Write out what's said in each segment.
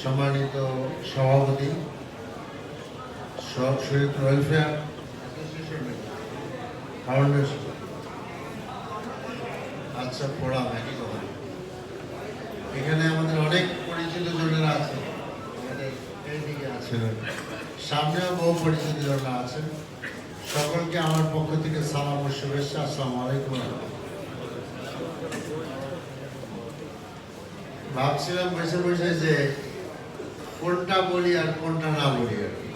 সম্মানিত সভাপতি শহীদ welfare foundation, আচ্ছা ফোরাম একই কথা। এখানে আমাদের অনেক পরিচিত জনেরা আছে, আমাদের এইদিকে আছেন, সামনেও বহু পরিচিত জনেরা আছেন। সকলকে আমার পক্ষ থেকে সালাম ও শুভেচ্ছা। আসসালামু আলাইকুম। ভাবছিলাম বসে বসে যে কোনটা বলি আর কোনটা না বলি আর কি।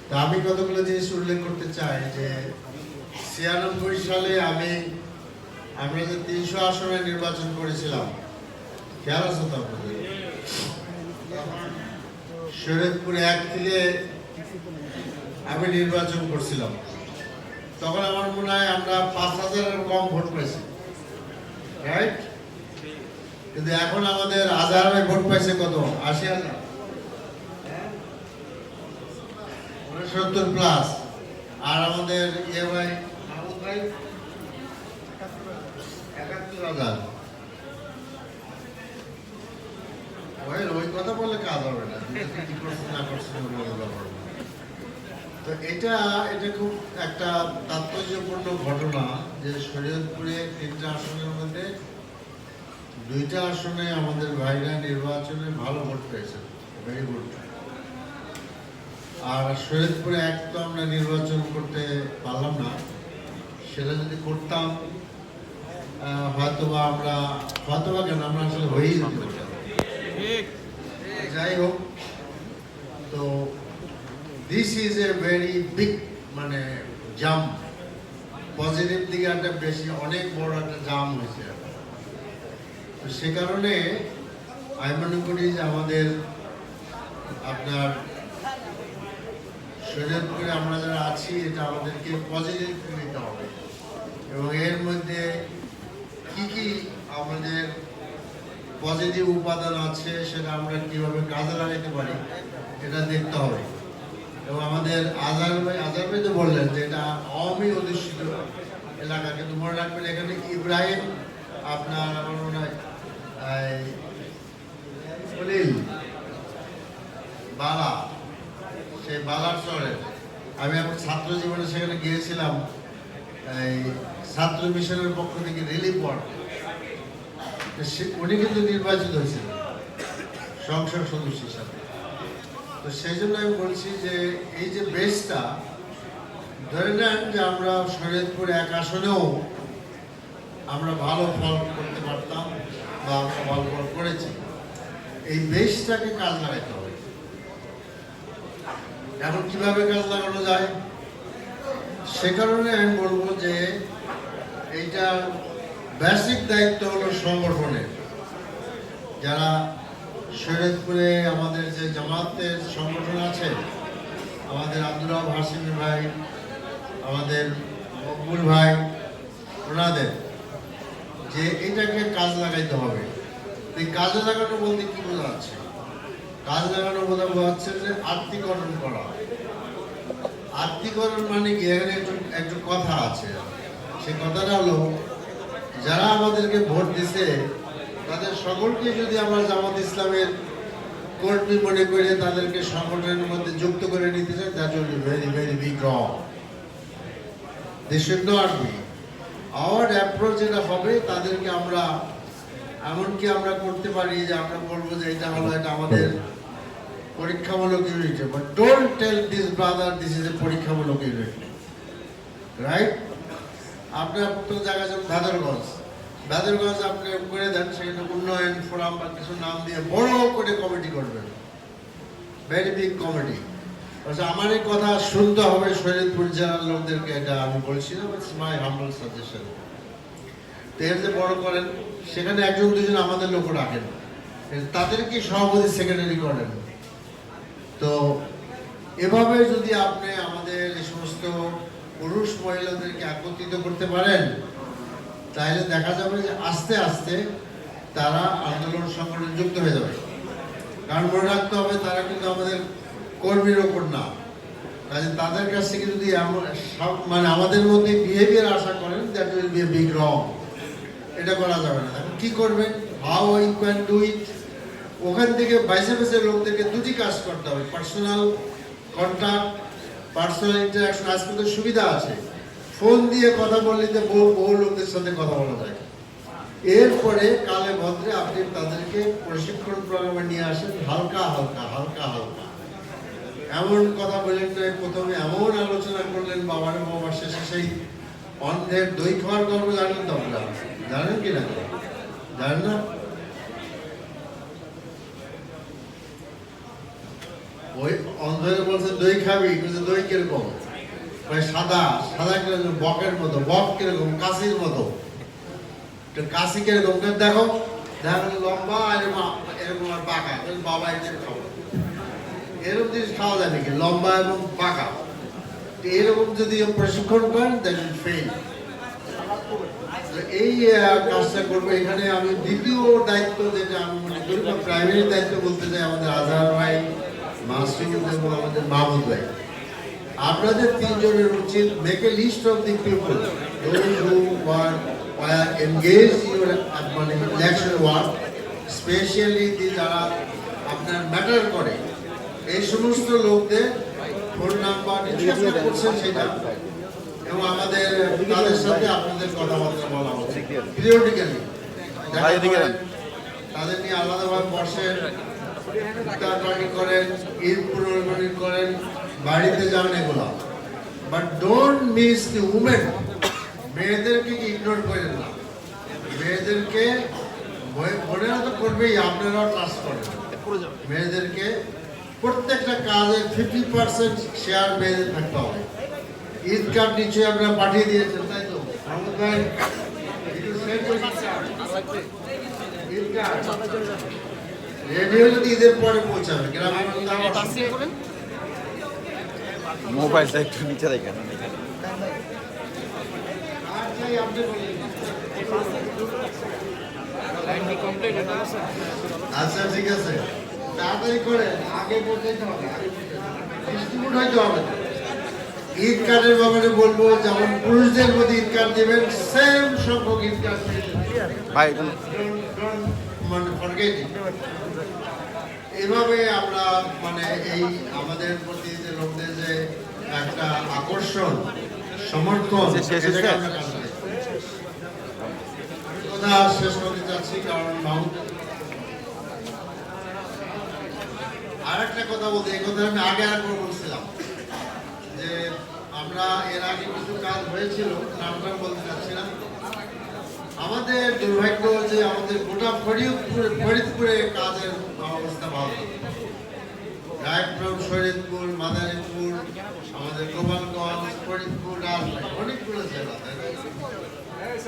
তা আমি কতগুলো জিনিস উল্লেখ করতে চাই যে 96 সালে আমরা যে 300 আসনে নির্বাচন করেছিলাম, খেয়াল আছে তো আপনাদের? শরীয়তপুর 1 থেকে আমি নির্বাচন করছিলাম। তখন আমার মনে হয় আমরা 5000-এর কম ভোট পেয়েছি, রাইট? কিন্তু এখন আমাদের আজহার ভাই ভোট পাইছে কত? 80,000, 69+। আর আমাদের ভাই মাহমুদ ভাই 71,000। ওই কথা বললে কাজ হবে না, কি করছে না করছে তো এটা খুব একটা তাৎপর্যপূর্ণ ঘটনা যে শরীয়তপুরে 3টা আসনের মধ্যে 2টা আসনে আমাদের ভাইরা নির্বাচনে ভালো ভোট পেয়েছেন, ভেরি গুড। আর শরীয়তপুরে 1 তো আমরা নির্বাচন করতে পারলাম না। সেটা যদি করতাম হয়তোবা কেন আমরা আসলে হয়েই যেতে পারতাম। যাই হোক, তো this is a very big মানে জাম্প, পজিটিভ দিকে একটা বেশি অনেক বড় একটা জাম্প হয়েছে। তো সে কারণে আমি মনে করি যে আমাদের আপনার শরীয়তপুরে আমরা যারা আছি এটা আমাদেরকে পজিটিভ নিতে হবে এবং এর মধ্যে কি কি আমাদের পজিটিভ উপাদান আছে সেটা আমরা কিভাবে কাজে লাগাতে পারি এটা দেখতে হবে। এবং আমাদের আজহার ভাই তো বললেন যে এটা আওয়ামী অধিষ্ঠিত এলাকা, কিন্তু মনে রাখবেন এখানে ইব্রাহিম আপনার আমার মনে হয় বালা, সেই বালার চরে আমি এখন ছাত্র জীবনে সেখানে গিয়েছিলাম এই ছাত্র মিশনের পক্ষ থেকে রিলিফ ওয়ার্ক। উনি কিন্তু নির্বাচিত হয়েছিলেন সংসদ সদস্য হিসাবে। তো সেই জন্য আমি বলছি যে এই যে বেসটা ধরে নেন যে আমরা শরীয়তপুর 1 আসনেও আমরা ভালো ফল করতে পারতাম বা আমরা ভালো ফল করেছি, এই বেসটাকে কাজ লাগাইতে হবে। এখন কিভাবে কাজ লাগানো যায় সে কারণে আমি বলবো যে এইটা বেসিক দায়িত্ব হলো সংগঠনের। যারা শরীয়তপুরে আমাদের যে জামাতের সংগঠন আছে, আমাদের আব্দুল রাব হাসিমি ভাই, আমাদের মকবুল ভাই, ওনাদের যে এটাকে কাজ লাগাইতে হবে। এই কাজে লাগানো বলতে কি বোঝাচ্ছে? কাজ লাগানো বোঝাচ্ছে যে আত্মীকরণ করা। আত্মীকরণ মানে কি? এখানে একটু কথা আছে, সে কথাটা হলো যারা আমাদেরকে ভোট দিছে তাদের সকলকে যদি আমরা জামাত ইসলামের কর্মী মনে করে তাদেরকে সংগঠনের মধ্যে যুক্ত করে নিতে চাই, that will be very very big wrong. This should not be hour approach. যেটা হবে তাদেরকে আমরা এমনকি আমরা করতে পারি যে আমরা বলবো যে এটা হলো এটা আমাদের পরীক্ষামূলক unit, but don't tell this brother this is a পরীক্ষামূলক ইউনিট, রাইট? আপনি আপনার জায়গা যেমন ভেদরগঞ্জ আপনি করে দেন, সেখানে উন্নয়ন ফোরাম বা কিছু নাম দিয়ে বড় করে কমিটি করবেন, ভেরি বিগ কমিটি। আমার এই কথা শুনতে হবে শরীয়তপুর জেলার লোকদেরকে, এটা আমি বলছিলাম, ইটস মাই হাম্বল সাজেশন। তো এর যে বড় করেন সেখানে 1-2জন আমাদের লোক রাখেন, তাদেরকে সভাপতি সেক্রেটারি করেন। তো এভাবে যদি আপনি আমাদের এই সমস্ত পুরুষ মহিলাদেরকে একত্রিত করতে পারেন তাহলে দেখা যাবে যে আস্তে আস্তে তারা আন্দোলন সংগঠনে যুক্ত হয়ে যাবে। কারণ মনে রাখতে হবে তারা কিন্তু আমাদের কর্মীর ওপর না, কাজে তাদের কাছ থেকে যদি মানে আমাদের মধ্যে বিহেভিয়ার আশা করেন, that will be a big wrong. এটা করা যাবে না। কি করবেন? How you can do it? ওখান থেকে বাইসে বাইসে লোকদেরকে দুটি কাজ করতে হবে, পার্সোনাল কন্ট্যাক্ট, পার্সোনাল ইন্টারাকশন। আজকে তো সুবিধা আছে, ফোন দিয়ে কথা বললে তো বহু লোকদের সাথে কথা বলা যায়। এরপরে কালে ভদ্রে আপনি তাদেরকে প্রশিক্ষণ প্রোগ্রামে নিয়ে আসেন, হালকা হালকা হালকা হালকা। এমন কথা বলেন না, প্রথমে এমন আলোচনা করলেন বাবার বাবা, শেষে সেই অন্ধের দই খাওয়ার গল্প জানেন তো আপনারা? জানেন কি না? জানেন না? ওই অন্ধের বলছে দই খাবি, কিন্তু দই কিরকম? মানে সাদা সাদা কিরকম, বকের মতো, বক কিরকম, কাশির মতো। কাশি কিরকম দেখো, দেখো লম্বা এরকম আর পাকা, বাবা এটা খাবো। এরকম জিনিস খাওয়া যায় নাকি, লম্বা এবং পাকা? এরকম যদি প্রশিক্ষণ করেন দেখেন ফেল। এই কাজটা করবো। এখানে আমি দ্বিতীয় দায়িত্ব যেটা আমি মনে করি, বা প্রাইমারি দায়িত্ব বলতে চাই, আমাদের আজহার ভাই, মাসুদ এবং আমাদের মাহমুদ ভাই, আপনাদের তিনজনের উচিত make a list of the people engage your মানে ইলেকশন ওয়ার্ক, স্পেশালি যারা আপনার ম্যাটার করে, এই সমস্ত লোকদের ফোন নাম্বার করছেন সেটা, এবং আমাদের তাদের সাথে আপনাদের কথাবার্তা বলা হচ্ছে পিরিয়ডিক্যালি। তাদের নিয়ে আলাদাভাবে বসেন, ইফতার পার্টি করেন, ঈদ পুনর্গঠন করেন, বাড়িতে যান, এগুলো। But don't miss the women. মেয়েদেরকে ইগনোর করেন না, মেয়েদেরকে বোনেরা তো করবেই, আপনারাও ট্রাস্ট করেন। মেয়েদেরকে প্রত্যেকটা কাজের 50% শেয়ার মেয়েদের থাকতে হবে। ঈদ কার্ড নিশ্চয়ই আপনারা পাঠিয়ে দিয়েছেন, তাই তো? রেডিও যদি ঈদের পরে পৌঁছাবে, মোবাইলটা একটু নিচে রাখেন। আচ্ছা ঠিক আছে, তাড়াতাড়ি করে আগে পৌঁছাইতে হবে, ডিস্ট্রিবিউট হইতে হবে। ঈদ কার্ডের ব্যাপারে বলবো, যেমন পুরুষদের মধ্যে ঈদ কার্ড দেবেন, সেম সংখ্যক ঈদ কার্ড ভাই মানে ফরগেট। এভাবে আমরা মানে এই আমাদের প্রতি যে লোকদের যে একটা আকর্ষণ, সমর্থন, কথা শেষ করতে চাচ্ছি, কারণ আর একটা কথা বলতে, এই কথা আমি আগে আরেকবার বলছিলাম যে আমরা এর আগে কিছু কাজ হয়েছিল, নামটা বলতে চাচ্ছিলাম। আমাদের দুর্ভাগ্য যে আমাদের গোটা ফরিদপুরে কাজের অবস্থা ভালো। রাইট ফ্রম শরীয়তপুর, মাদারীপুর, আমাদের গোপালগঞ্জ, ফরিদপুর, রাজবাড়ী, অনেকগুলো জেলা,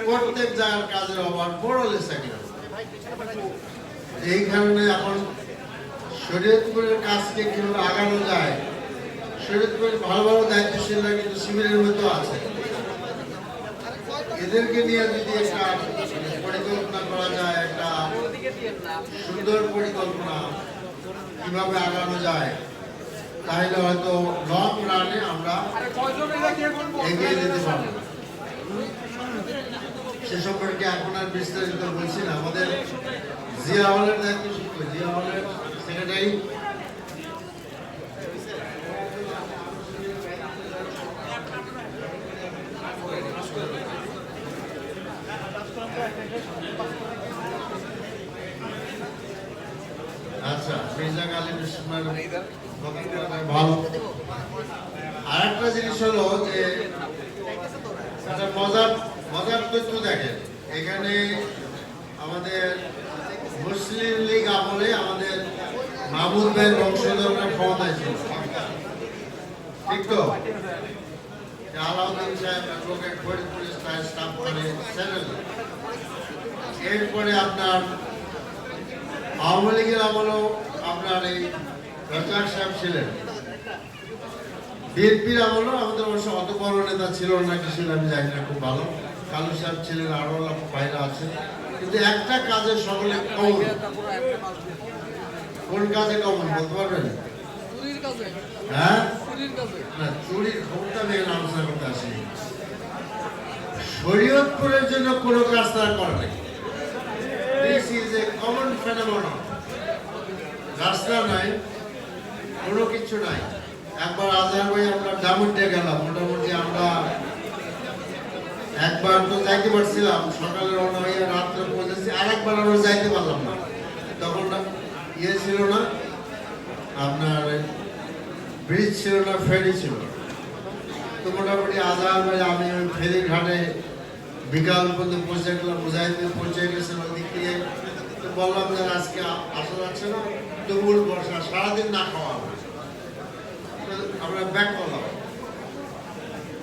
প্রত্যেক জায়গার কাজের অভাব বড়লেস একটা। এই কারণে এখন শরীয়তপুরের কাজকে কিভাবে আগানো যায়, শরীয়তপুরের ভালো ভালো দায়িত্বশীলরা কিন্তু শিবিরের মতো আছে, এদেরকে নিয়ে যদি একটা পরিকল্পনা করা যায়, একটা সুন্দর পরিকল্পনা কিভাবে আগানো যায়, তাহলে হয়তো লং রানে আমরা এগিয়ে যেতে পারব। সে সম্পর্কে এখন আর বিস্তারিত বলছি না। আমাদের জিয়া হলের দায়িত্ব শিখবে, জিয়া হলের সেক্রেটারি আচ্ছা, মির্জা গালিব ভালো। আর একটা জিনিস হলো যে একটা মজার তথ্য দেখেন, এখানে আমাদের মুসলিম লীগ আমলে আমাদের মাহমুদ ভাইয়ের বংশধররা ক্ষমতায় ছিল, ঠিক তো? আলাউদ্দিন সাহেব অ্যাডভোকেট ফরিদপুর স্টাফ করে সেটেল। এরপরে আপনার আওয়ামী লীগের আমলেও আপনার এই রাজাক সাহেব ছিলেন। বিএনপির আমলেও আমাদের অবশ্য অত বড় নেতা ছিল না, কি ছিল আমি জানি না, খুব ভালো কালু সাহেব ছিলেন, আরো বাইরে আছে। কিন্তু একটা কাজে সকলে কমন। কোন কাজে কমন বলতে পারবেন? হ্যাঁ, না চুরির খবরটা নিয়ে আলোচনা করতে আসেনি। শরীয়তপুরের জন্য কোনো কাজ তারা করে নাই। This is a common phenomenon. রাস্তা নাই, কোনো কিছু নাই। একবার আজার ভাই আমরা ডামুড্ডে গেলাম, মোটামুটি আমরা একবার তো যাইতে পারছিলাম, সকালে রওনা হয়ে রাত্রে পৌঁছেছি, আর একবার আমরা যাইতে পারলাম না। তখন ইয়ে ছিল না, আপনার ব্রিজ ছিল না, ফেরি ছিল। তো মোটামুটি আজার ভাই আমি ওই ফেরি ঘাটে বিকাল পর্যন্ত পৌঁছে গেলাম, মুজাহিদে পৌঁছে গেছে ওদিক দিয়ে। তো বললাম যে আজকে আসা যাচ্ছে না, তুমুল বর্ষা, সারাদিন না খাওয়া হবে। তো আমরা ব্যাক করলাম।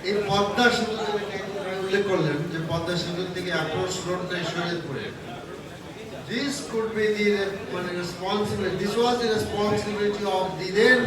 এই পদ্মা সেতু যেটাকে উল্লেখ করলেন যে পদ্মা সেতু থেকে অ্যাপ্রোচ রোডটা শরীয়তপুরে, this could be the responsibility, this was the responsibility of the then